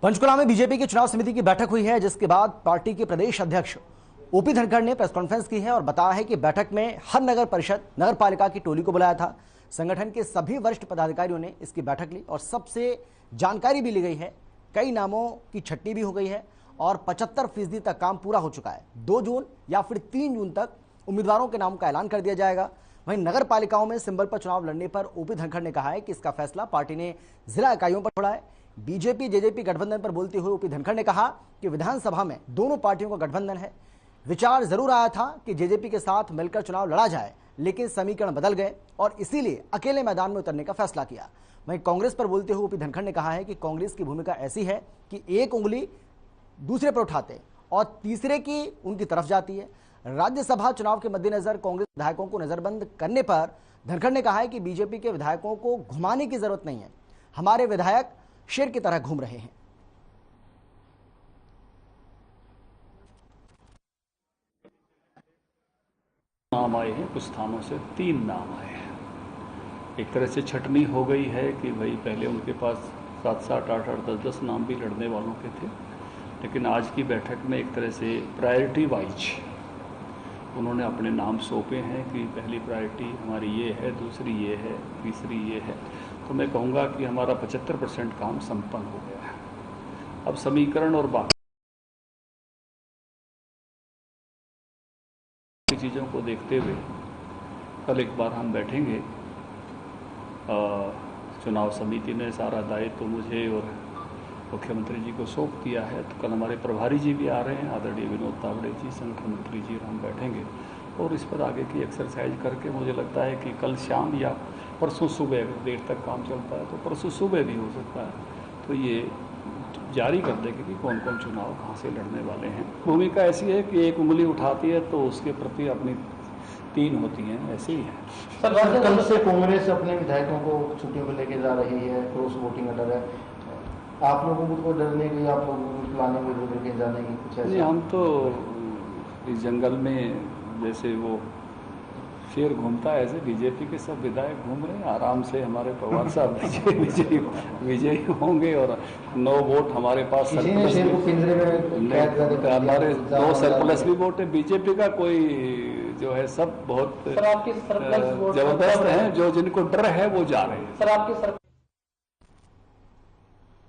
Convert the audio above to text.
पंचकुला में बीजेपी की चुनाव समिति की बैठक हुई है, जिसके बाद पार्टी के प्रदेश अध्यक्ष ओपी धनखड़ ने प्रेस कॉन्फ्रेंस की है और बताया है कि बैठक में हर नगर परिषद नगर पालिका की टोली को बुलाया था। संगठन के सभी वरिष्ठ पदाधिकारियों ने इसकी बैठक ली और सबसे जानकारी भी ली गई है। कई नामों की छटनी भी हो गई है और 75% तक काम पूरा हो चुका है। 2 जून या फिर 3 जून तक उम्मीदवारों के नाम का ऐलान कर दिया जाएगा। वहीं नगर पालिकाओं में सिंबल पर चुनाव लड़ने पर ओपी धनखड़ ने कहा है कि इसका फैसला पार्टी ने जिला इकाइयों पर छोड़ा है। बीजेपी जेजेपी गठबंधन पर बोलते हुए ओपी धनखड़ ने कहा कि विधानसभा में दोनों पार्टियों का गठबंधन है। विचार जरूर आया था कि जेजेपी के साथ मिलकर चुनाव लड़ा जाए, लेकिन समीकरण बदल गए और इसीलिए अकेले मैदान में उतरने का फैसला किया। वहीं कांग्रेस पर बोलते हुए ओपी धनखड़ ने कहा है कि कांग्रेस की भूमिका ऐसी है कि एक उंगली दूसरे पर उठाते और तीसरे की उनकी तरफ जाती है। राज्यसभा चुनाव के मद्देनजर कांग्रेस विधायकों को नजरबंद करने पर धनखड़ ने कहा है कि बीजेपी के विधायकों को घुमाने की जरूरत नहीं है। हमारे विधायक शेर की तरह घूम रहे हैं। नाम आए हैं, कुछ स्थानों से 3 नाम आए हैं। एक तरह से छटनी हो गई है कि भाई पहले उनके पास 7-7, 8-8, 10-10 नाम भी लड़ने वालों के थे, लेकिन आज की बैठक में एक तरह से प्रायोरिटी वाइज उन्होंने अपने नाम सौंपे हैं कि पहली प्रायोरिटी हमारी ये है, दूसरी ये है, तीसरी ये है। तो मैं कहूँगा कि हमारा 75% काम संपन्न हो गया है। अब समीकरण और बाकी चीज़ों को देखते हुए कल एक बार हम बैठेंगे। चुनाव समिति ने सारा दायित्व तो मुझे और मुख्यमंत्री जी को सौंप दिया है, तो कल हमारे प्रभारी जी भी आ रहे हैं, आदरणीय विनोद तावड़े जी, संगठन मंत्री जी, और हम बैठेंगे और इस पर आगे की एक्सरसाइज करके मुझे लगता है कि कल शाम या परसों सुबह, अगर देर तक काम चलता है तो परसों सुबह भी हो सकता है, तो ये जारी कर देंगे कि कौन कौन चुनाव कहाँ से लड़ने वाले हैं। भूमिका ऐसी है कि एक उंगली उठाती है तो उसके प्रति अपनी 3 होती हैं, ऐसे ही है। सर, कल से कांग्रेस अपने विधायकों को छुट्टियों पर लेके जा रही है, क्रॉस वोटिंग का डर है। आप लोगों को कोई डर नहीं कि आप लोगों को बुलाने में लेके जाने की कुछ ऐसा? नहीं, हम तो इस जंगल में जैसे वो शेर घूमता है, ऐसे बीजेपी के सब विधायक घूम रहे हैं आराम से। हमारे पवार साहब विजयी होंगे और 9 वोट हमारे पास सरप्लस हमारे 2 सरप्लस भी वोट है। बीजेपी का कोई जो है सब बहुत जबरदस्त है, जो जिनको डर है वो जा रहे हैं।